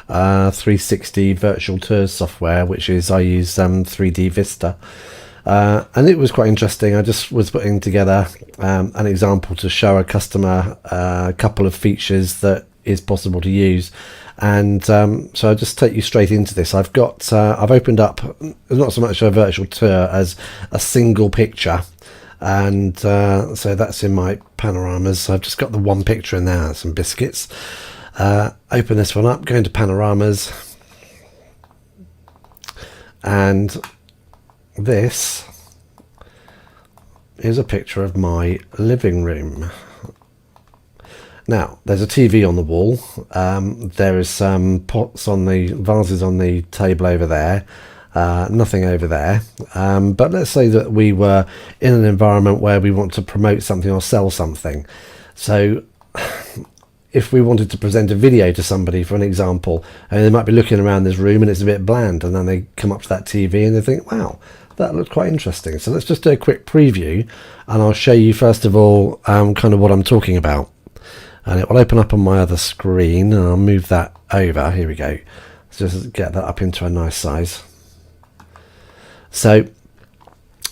360 virtual tours software, which is I use 3D-Vista. And it was quite interesting. I just was putting together an example to show a customer a couple of features that is possible to use, and so I'll just take you straight into this. I've opened up not so much a virtual tour as a single picture, and so that's in my panoramas. So I've just got the one picture in there, some biscuits. Open this one up, go into panoramas, and this is a picture of my living room. Now, there's a TV on the wall. There is some pots on the vases on the table over there. Nothing over there. But let's say that we were in an environment where we want to promote something or sell something. So if we wanted to present a video to somebody, for an example, and they might be looking around this room and it's a bit bland, and then they come up to that TV and they think, wow, that looks quite interesting. So let's just do a quick preview, and I'll show you first of all kind of what I'm talking about. And it will open up on my other screen, and I'll move that over. Here we go. Let's just get that up into a nice size. So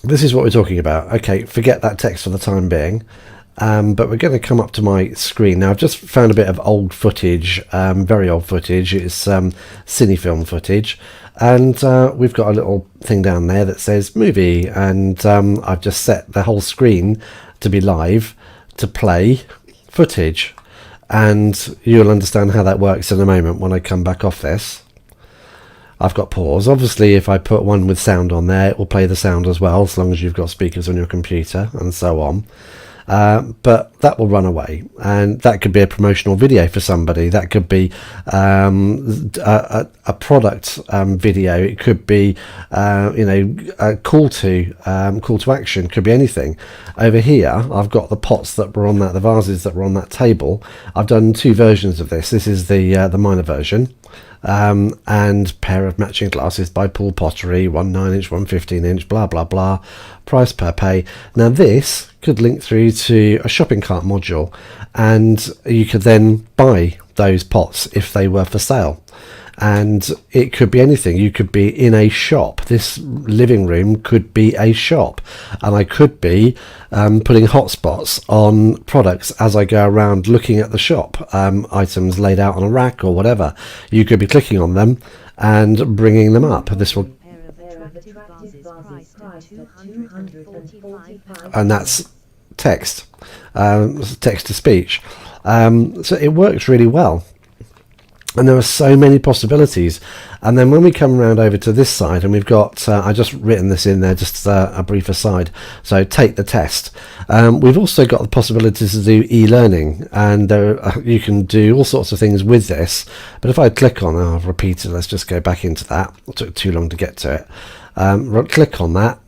this is what we're talking about. Okay, forget that text for the time being. But we're going to come up to my screen. Now, I've just found a bit of old footage, very old footage. It's cinefilm footage. And we've got a little thing down there that says movie. And I've just set the whole screen to be live, to play footage. And you'll understand how that works in a moment when I come back off this. I've got pause. Obviously, if I put one with sound on there, it will play the sound as well, as long as you've got speakers on your computer and so on. But that will run away, and that could be a promotional video for somebody. That could be a product video. It could be a call to action. Could be anything. Over here I've got the pots that were on that, the vases that were on that table. I've done two versions of this. This is the minor version. And pair of matching glasses by Pool Pottery, 1 9-inch, 1 15-inch, blah blah blah, price per pay. Now this could link through to a shopping cart module, and you could then buy those pots if they were for sale. And it could be anything. You could be in a shop. This living room could be a shop, and I could be putting hotspots on products as I go around looking at the shop, items laid out on a rack or whatever. You could be clicking on them and bringing them up. This will, and that's text, text to speech. So it works really well. And there are so many possibilities. And then when we come around over to this side, and we've got, I just written this in there, just a brief aside. So take the test. We've also got the possibilities to do e-learning, and you can do all sorts of things with this. But if I click on, I've repeated, let's just go back into that. It took too long to get to it. Click on that,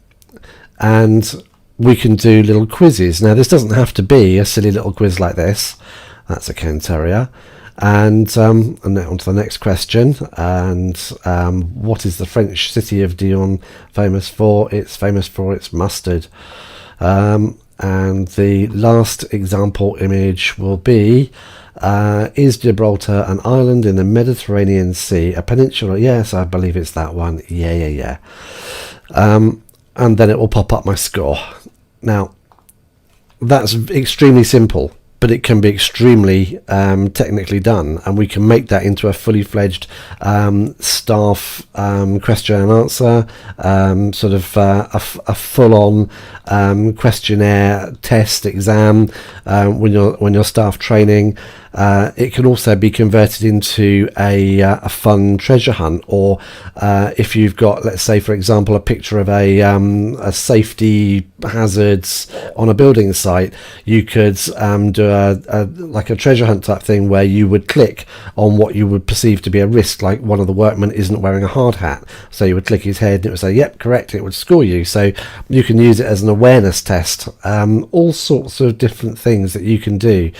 and we can do little quizzes. Now, this doesn't have to be a silly little quiz like this. That's a Ken Terrier. And then on to the next question. And what is the French city of Dijon famous for? It's famous for its mustard. And the last example image will be, is Gibraltar an island in the Mediterranean Sea, a peninsula? Yes, I believe it's that one. Yeah. And then it will pop up my score. Now, that's extremely simple, but it can be extremely technically done, and we can make that into a fully fledged staff question and answer, sort of a full-on questionnaire test exam when you're staff training. It can also be converted into a fun treasure hunt, or if you've got, let's say for example, a picture of a safety hazards on a building site, you could do like a treasure hunt type thing where you would click on what you would perceive to be a risk, like one of the workmen isn't wearing a hard hat, so you would click his head and it would say yep, correct, it would score you. So you can use it as an awareness test. All sorts of different things that you can do.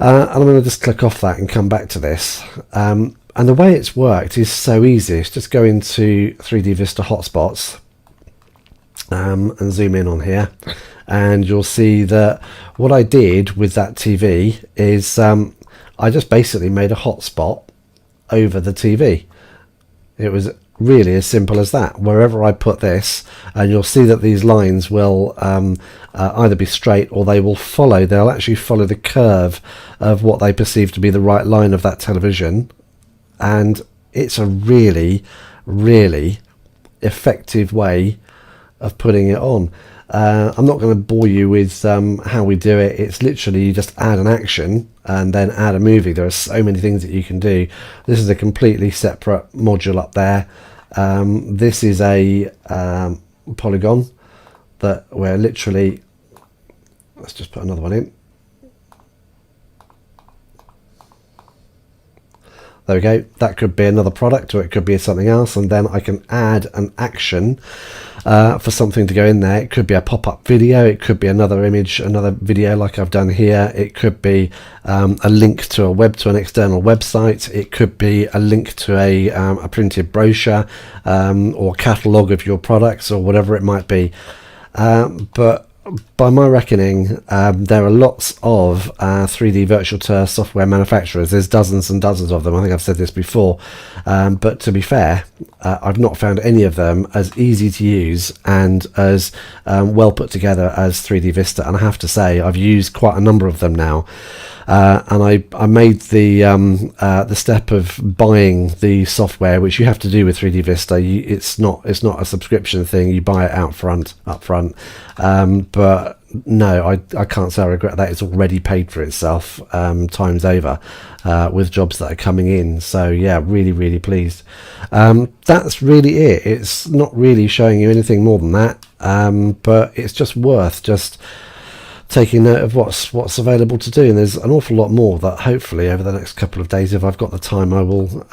And I'm going to just click off that and come back to this. And the way it's worked is so easy. It's just go into 3D-Vista hotspots and zoom in on here, and you'll see that what I did with that TV is I just basically made a hotspot over the TV. It was really as simple as that. Wherever I put this, and you'll see that these lines will either be straight or they'll actually follow the curve of what they perceive to be the right line of that television. And it's a really, really effective way of putting it on. I'm not going to bore you with how we do it. It's literally you just add an action and then add a movie. There are so many things that you can do. This is a completely separate module up there. This is a polygon that we're literally, let's just put another one in. There we go. That could be another product, or it could be something else, and then I can add an action for something to go in there. It could be a pop-up video, it could be another image, another video like I've done here. It could be a link to an external website. It could be a link to a printed brochure or catalogue of your products, or whatever it might be. But by my reckoning, there are lots of 3D virtual tour software manufacturers. There's dozens and dozens of them. I think I've said this before, but to be fair, I've not found any of them as easy to use and as well put together as 3D-Vista. And I have to say, I've used quite a number of them now. And I made the step of buying the software, which you have to do with 3D-Vista. It's not a subscription thing. You buy it up front. But no, I can't say I regret that. It's already paid for itself times over with jobs that are coming in. So yeah, really, really pleased. That's really it. It's not really showing you anything more than that, but it's just worth taking note of what's available to do, and there's an awful lot more that hopefully over the next couple of days, if I've got the time, I will